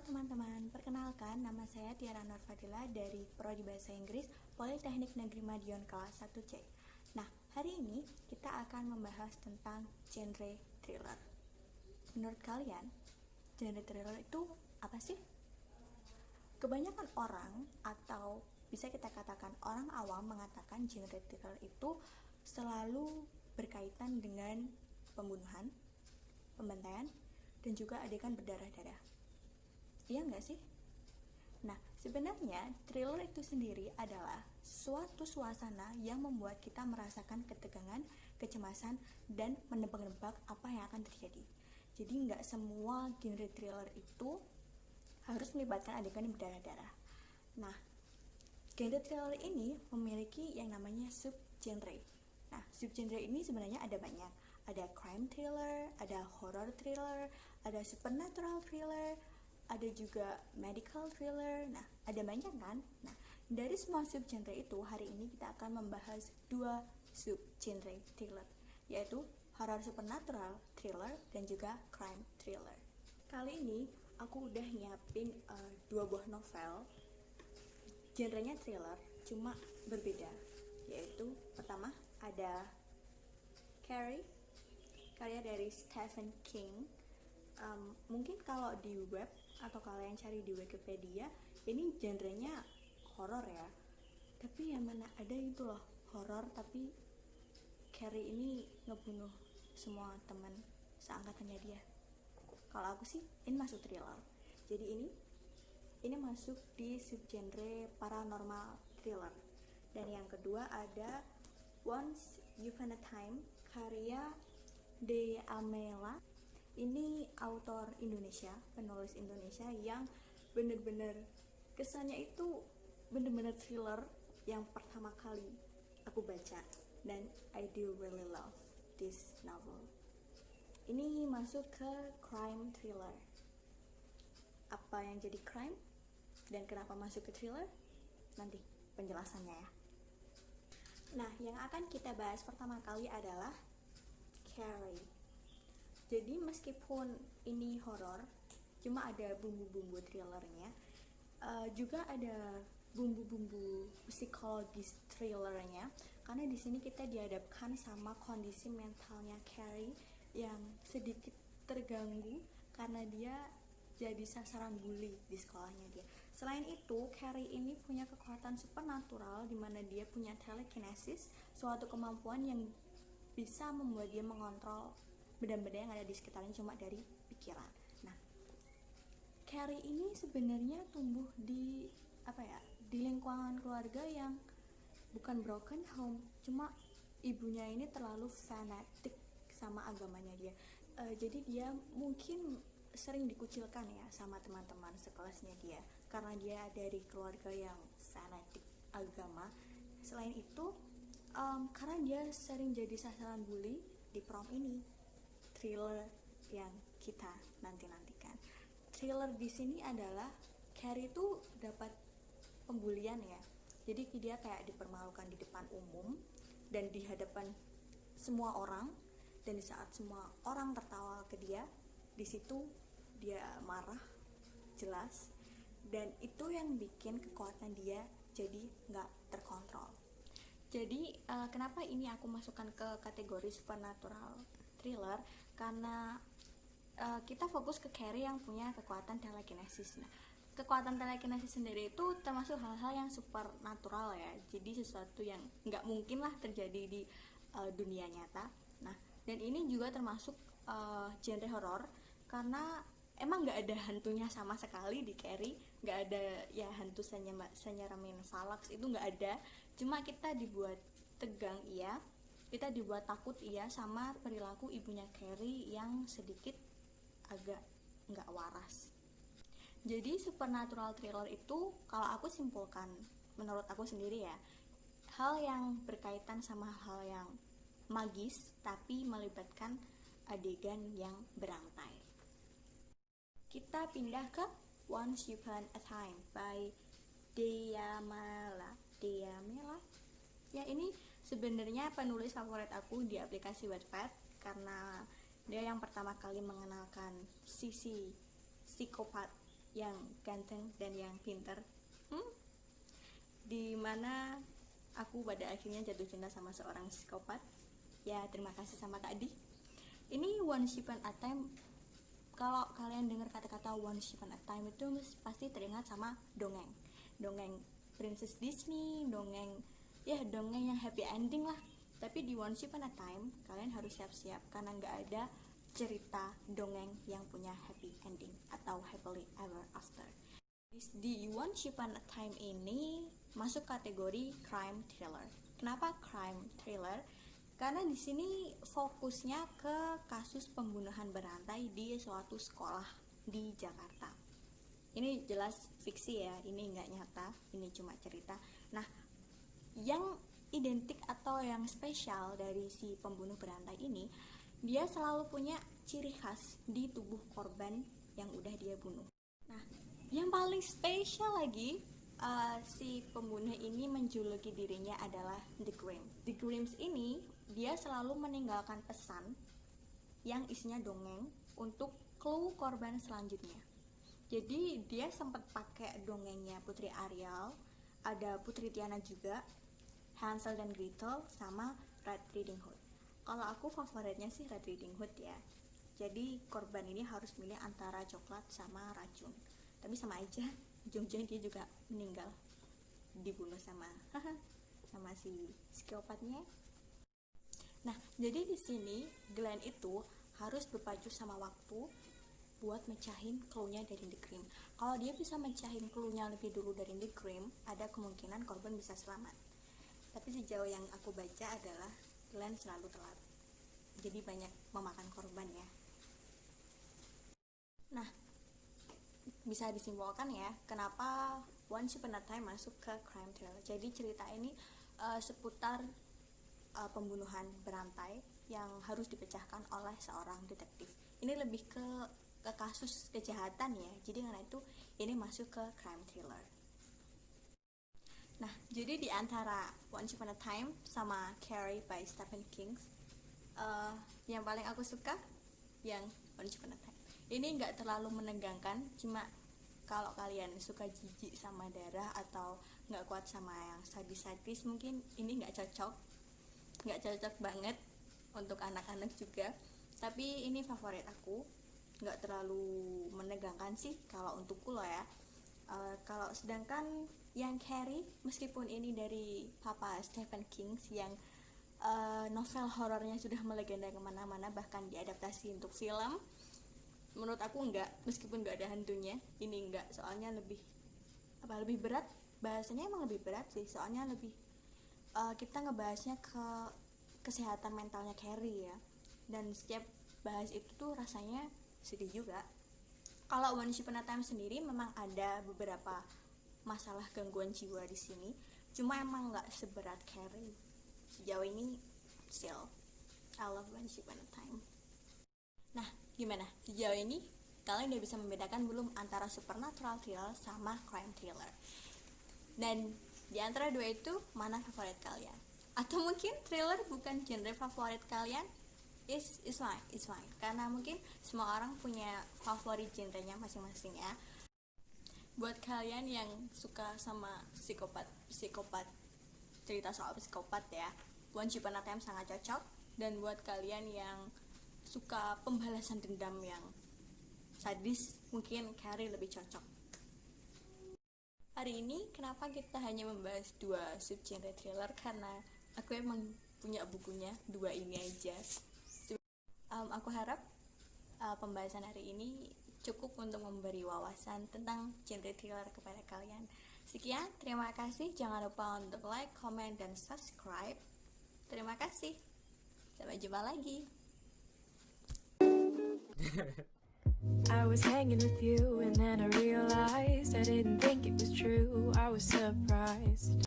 teman-teman, perkenalkan nama saya Tiara Nur Fadila dari Prodi Bahasa Inggris Politeknik Negeri Madiun kelas 1C. Nah, hari ini kita akan membahas tentang genre thriller. Menurut kalian, genre thriller itu apa sih? Kebanyakan orang atau bisa kita katakan orang awam mengatakan genre thriller itu selalu berkaitan dengan pembunuhan, pembantaian, dan juga adegan berdarah-darah. Iya nggak sih? Nah, sebenarnya thriller itu sendiri adalah suatu suasana yang membuat kita merasakan ketegangan, kecemasan, dan menebak-nebak apa yang akan terjadi. Jadi nggak semua genre thriller itu harus melibatkan adegan berdarah-darah. Nah, genre thriller ini memiliki yang namanya subgenre. Nah, subgenre ini sebenarnya ada banyak. Ada crime thriller, ada horror thriller, ada supernatural thriller, ada juga medical thriller. Nah, ada banyak kan? Nah, dari semua subgenre itu, hari ini kita akan membahas dua subgenre thriller, yaitu horror supernatural thriller dan juga crime thriller. Kali ini aku udah nyiapin dua buah novel, genrenya thriller, cuma berbeda. Yaitu pertama ada Carrie, karya dari Stephen King. Mungkin kalau di web atau kalian cari di Wikipedia, ini genrenya horor ya. Tapi yang mana ada itu loh horor tapi Carrie ini ngebunuh semua teman seangkatannya dia. Kalau aku sih ini masuk thriller. Jadi ini masuk di subgenre paranormal thriller. Dan yang kedua ada Once Upon a Time, karya De Amela. Ini autor Indonesia, penulis Indonesia yang bener-bener kesannya itu bener-bener thriller yang pertama kali aku baca, dan I do really love this novel. Ini masuk ke crime thriller. Apa yang jadi crime dan kenapa masuk ke thriller? Nanti penjelasannya ya. Nah, yang akan kita bahas pertama kali adalah Carrie. Jadi meskipun ini horor, cuma ada bumbu-bumbu thrillernya, juga ada bumbu-bumbu psikologis thrillernya, karena di sini kita dihadapkan sama kondisi mentalnya Carrie yang sedikit terganggu karena dia jadi sasaran bully di sekolahnya dia. Selain itu, Carrie ini punya kekuatan supernatural di mana dia punya telekinesis, suatu kemampuan yang bisa membuat dia mengontrol benda-benda yang ada di sekitarnya cuma dari pikiran. Nah, Carrie ini sebenarnya tumbuh di di lingkungan keluarga yang bukan broken home, cuma ibunya ini terlalu fanatik sama agamanya dia. Jadi dia mungkin sering dikucilkan ya sama teman-teman sekelasnya dia karena dia dari keluarga yang fanatik agama. Selain itu, karena dia sering jadi sasaran bully di prom ini. Thriller yang kita nantikan. Thriller di sini adalah Carrie itu dapat pembulian ya. Jadi dia kayak dipermalukan di depan umum dan di hadapan semua orang, dan di saat semua orang tertawa ke dia, di situ dia marah jelas, dan itu yang bikin kekuatan dia jadi nggak terkontrol. Jadi kenapa ini aku masukkan ke kategori supernatural thriller, karena kita fokus ke Carrie yang punya kekuatan telekinesis. Nah, kekuatan telekinesis sendiri itu termasuk hal-hal yang supernatural ya, jadi sesuatu yang nggak mungkin lah terjadi di dunia nyata. Nah, dan ini juga termasuk genre horor karena emang nggak ada hantunya sama sekali di Carrie, nggak ada ya hantu senyeramin Valax, itu nggak ada. Cuma kita dibuat tegang iya, kita dibuat takut iya sama perilaku ibunya Carrie yang sedikit agak nggak waras. Jadi supernatural thriller itu kalau aku simpulkan, menurut aku sendiri ya, hal yang berkaitan sama hal yang magis tapi melibatkan adegan yang berantai. Kita pindah ke Once Upon a Time by De Amela. Ya, ini sebenarnya penulis favorit aku di aplikasi Wattpad karena dia yang pertama kali mengenalkan sisi psikopat yang ganteng dan yang pinter. Dimana aku pada akhirnya jatuh cinta sama seorang psikopat. Ya, terima kasih sama Kak Di. Ini Once Upon a Time. Kalau kalian dengar kata-kata Once Upon a Time itu pasti teringat sama dongeng Princess Disney, dongeng yang happy ending lah. Tapi di Once Upon a Time kalian harus siap-siap karena nggak ada cerita dongeng yang punya happy ending atau happily ever after. Di Once Upon a Time ini masuk kategori crime thriller. Kenapa crime thriller? Karena di sini fokusnya ke kasus pembunuhan berantai di suatu sekolah di Jakarta. Ini jelas fiksi ya, ini nggak nyata, ini cuma cerita. Nah, yang identik atau yang spesial dari si pembunuh berantai ini, dia selalu punya ciri khas di tubuh korban yang udah dia bunuh. Nah, yang paling spesial lagi, si pembunuh ini menjuluki dirinya adalah The Grim. The Grims ini dia selalu meninggalkan pesan yang isinya dongeng untuk clue korban selanjutnya. Jadi dia sempat pakai dongengnya Putri Ariel, ada Putri Tiana juga, Hansel dan Gretel, sama Red Riding Hood. Kalau aku favoritnya sih Red Riding Hood ya. Jadi korban ini harus milih antara coklat sama racun. Tapi sama aja, ujung-ujungnya dia juga meninggal, dibunuh sama si psikopatnya. Nah, jadi di sini Glenn itu harus berpacu sama waktu buat mecahin clue-nya dari The Grim. Kalau dia bisa mecahin clue-nya lebih dulu dari The Grim, ada kemungkinan korban bisa selamat. Tapi sejauh yang aku baca adalah Glenn selalu telat. Jadi banyak memakan korban ya. Nah, bisa disimpulkan ya, kenapa Once Upon a Time masuk ke crime thriller. Jadi cerita ini seputar pembunuhan berantai yang harus dipecahkan oleh seorang detektif. Ini lebih ke kasus kejahatan ya. Jadi karena itu ini masuk ke crime thriller. Nah, jadi di antara Once Upon a Time sama Carrie by Stephen King, yang paling aku suka yang Once Upon a Time. Ini nggak terlalu menegangkan, cuma kalau kalian suka jijik sama darah atau nggak kuat sama yang sadis-sadis, mungkin ini nggak cocok banget untuk anak-anak juga. Tapi ini favorit aku, nggak terlalu menegangkan sih kalau untukku loh ya. Kalau sedangkan yang Carrie, meskipun ini dari Papa Stephen King yang novel horornya sudah melegenda kemana-mana, bahkan diadaptasi untuk film, menurut aku enggak, meskipun enggak ada hantunya. Ini enggak, soalnya lebih berat, bahasanya emang lebih berat sih, soalnya lebih kita ngebahasnya ke kesehatan mentalnya Carrie ya, dan setiap bahas itu tuh rasanya sedih juga. Kalau Once Upon a Time sendiri memang ada beberapa masalah gangguan jiwa di sini, cuma emang nggak seberat Carrie. Sejauh ini still I love Once Upon a Time. Nah, gimana? Sejauh ini kalian udah bisa membedakan belum antara supernatural thriller sama crime thriller? Dan di antara dua itu mana favorit kalian? Atau mungkin thriller bukan genre favorit kalian? It's fine. Karena mungkin semua orang punya favorit genrenya masing-masing ya. Buat kalian yang suka sama psikopat, cerita soal psikopat ya, Once Upon a Time sangat cocok. Dan buat kalian yang suka pembalasan dendam yang sadis, mungkin Carrie lebih cocok. Hari ini kenapa kita hanya membahas dua subgenre thriller? Karena aku emang punya bukunya, dua ini aja. Aku harap pembahasan hari ini cukup untuk memberi wawasan tentang genre thriller kepada kalian. Sekian, terima kasih. Jangan lupa untuk like, comment, dan subscribe. Terima kasih. Sampai jumpa lagi. I was hanging with you and then I realized I didn't think it was true. I was surprised.